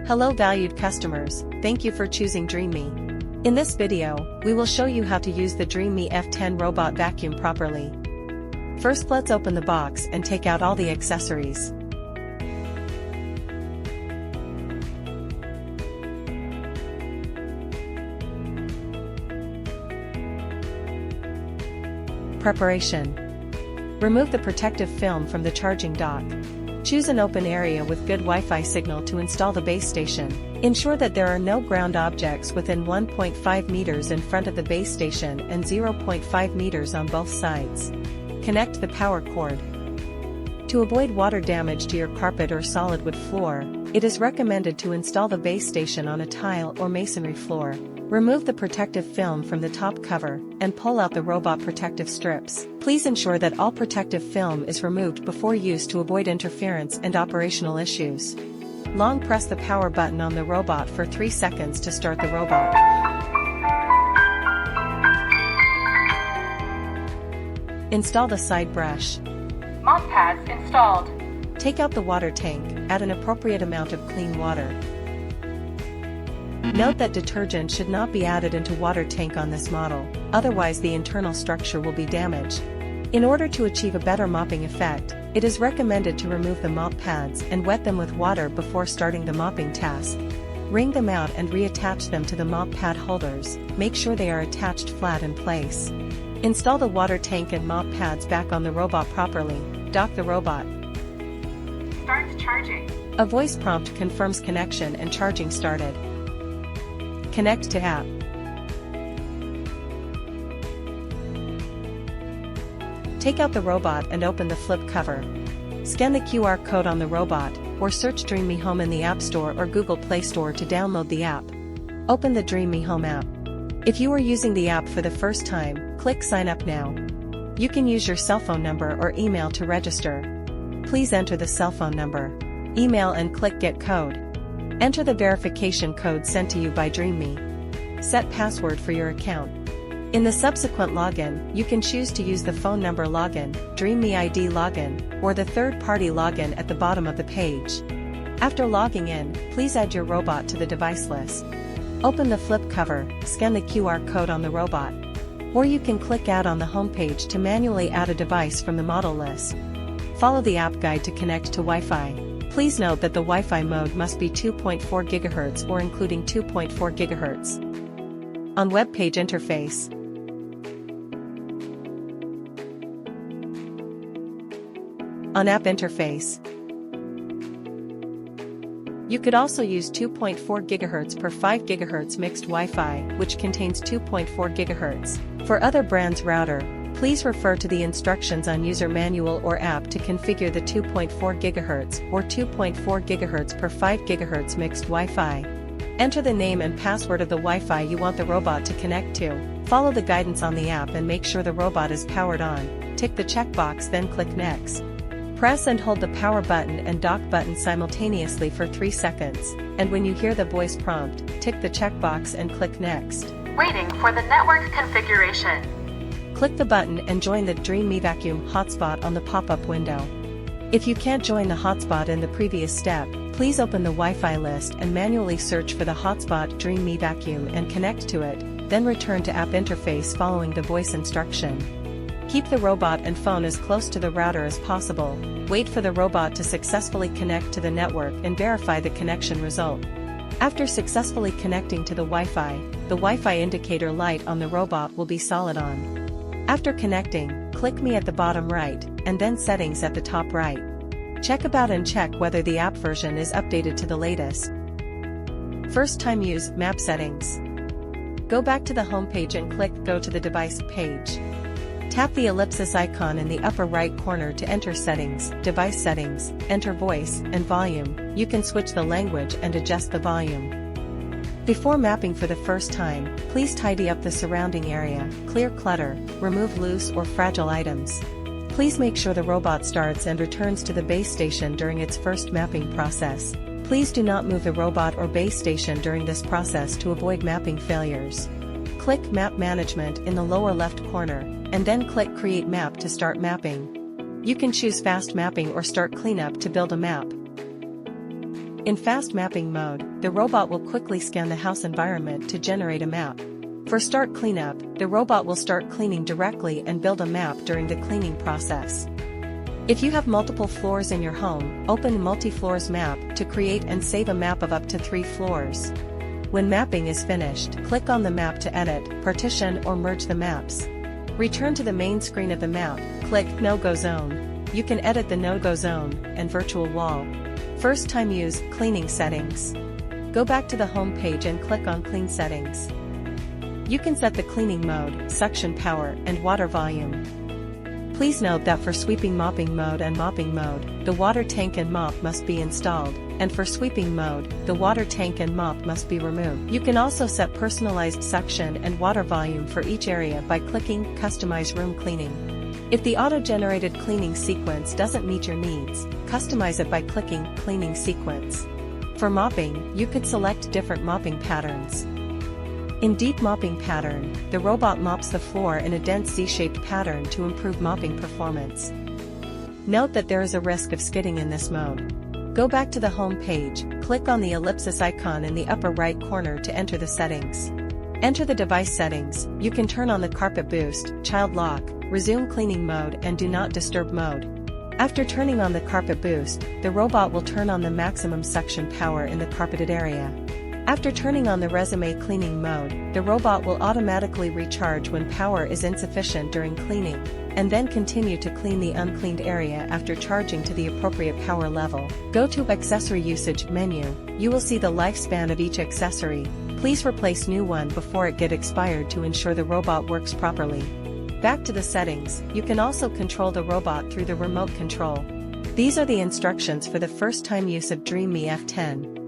Hello valued customers, thank you for choosing Dreame. In this video, we will show you how to use the Dreame F10 robot vacuum properly. First, let's open the box and take out all the accessories. Preparation. Remove the protective film from the charging dock. Choose an open area with good Wi-Fi signal to install the base station. Ensure that there are no ground objects within 1.5 meters in front of the base station and 0.5 meters on both sides. Connect the power cord. To avoid water damage to your carpet or solid wood floor, it is recommended to install the base station on a tile or masonry floor. Remove the protective film from the top cover and pull out the robot protective strips. Please ensure that all protective film is removed before use to avoid interference and operational issues. Long press the power button on the robot for 3 seconds to start the robot. Install the side brush. Mop pads installed. Take out the water tank, add an appropriate amount of clean water. Note that detergent should not be added into water tank on this model, otherwise the internal structure will be damaged. In order to achieve a better mopping effect, it is recommended to remove the mop pads and wet them with water before starting the mopping task. Wring them out and reattach them to the mop pad holders, make sure they are attached flat in place. Install the water tank and mop pads back on the robot properly, dock the robot. Start charging. A voice prompt confirms connection and charging started. Connect to app. Take out the robot and open the flip cover. Scan the QR code on the robot, or search DreameHome in the App Store or Google Play Store to download the app. Open the DreameHome app. If you are using the app for the first time, click Sign Up Now. You can use your cell phone number or email to register. Please enter the cell phone number, email and click Get Code. Enter the verification code sent to you by Dreame. Set password for your account. In the subsequent login, you can choose to use the phone number login, Dreame ID login, or the third-party login at the bottom of the page. After logging in, please add your robot to the device list. Open the flip cover, scan the QR code on the robot. Or you can click Add on the homepage to manually add a device from the model list. Follow the app guide to connect to Wi-Fi. Please note that the Wi-Fi mode must be 2.4 GHz or including 2.4 GHz. On web page interface. On app interface. You could also use 2.4 GHz per 5 GHz mixed Wi-Fi, which contains 2.4 GHz. For other brands router, please refer to the instructions on user manual or app to configure the 2.4 GHz or 2.4 GHz per 5 GHz mixed Wi-Fi. Enter the name and password of the Wi-Fi you want the robot to connect to. Follow the guidance on the app and make sure the robot is powered on. Tick the checkbox, then click Next. Press and hold the power button and dock button simultaneously for 3 seconds, and when you hear the voice prompt, tick the checkbox and click Next. Waiting for the network configuration. Click the button and join the Dreame Vacuum hotspot on the pop-up window. If you can't join the hotspot in the previous step, please open the Wi-Fi list and manually search for the hotspot Dreame Vacuum and connect to it, then return to app interface following the voice instruction. Keep the robot and phone as close to the router as possible. Wait for the robot to successfully connect to the network and verify the connection result. After successfully connecting to the Wi-Fi indicator light on the robot will be solid on. After connecting, click Me at the bottom right, and then Settings at the top right. Check About and check whether the app version is updated to the latest. First time use Map Settings. Go back to the home page and click Go to the device page. Tap the ellipsis icon in the upper right corner to enter Settings, Device Settings, enter Voice and Volume. You can switch the language and adjust the volume. Before mapping for the first time, please tidy up the surrounding area, clear clutter, remove loose or fragile items. Please make sure the robot starts and returns to the base station during its first mapping process. Please do not move the robot or base station during this process to avoid mapping failures. Click Map Management in the lower left corner, and then click Create Map to start mapping. You can choose Fast Mapping or Start Cleanup to build a map. In fast mapping mode, the robot will quickly scan the house environment to generate a map. For start cleanup, the robot will start cleaning directly and build a map during the cleaning process. If you have multiple floors in your home, open Multi-Floors Map to create and save a map of up to 3 floors. When mapping is finished, click on the map to edit, partition or merge the maps. Return to the main screen of the map, click No-Go Zone. You can edit the No-Go Zone and virtual wall. First time use, cleaning settings. Go back to the home page and click on Clean Settings. You can set the cleaning mode, suction power, and water volume. Please note that for sweeping mopping mode and mopping mode, the water tank and mop must be installed, and for sweeping mode, the water tank and mop must be removed. You can also set personalized suction and water volume for each area by clicking Customize Room Cleaning. If the auto-generated cleaning sequence doesn't meet your needs, customize it by clicking Cleaning Sequence. For mopping, you could select different mopping patterns. In Deep Mopping Pattern, the robot mops the floor in a dense Z-shaped pattern to improve mopping performance. Note that there is a risk of skidding in this mode. Go back to the home page, click on the ellipsis icon in the upper right corner to enter the settings. Enter the device settings. You can turn on the carpet boost, child lock, resume cleaning mode and do not disturb mode. After turning on the carpet boost, the robot will turn on the maximum suction power in the carpeted area. After turning on the resume cleaning mode, the robot will automatically recharge when power is insufficient during cleaning, and then continue to clean the uncleaned area after charging to the appropriate power level. Go to Accessory Usage menu. You will see the lifespan of each accessory. Please replace new one before it get expired to ensure the robot works properly. Back to the settings, you can also control the robot through the remote control. These are the instructions for the first time use of Dreame F10.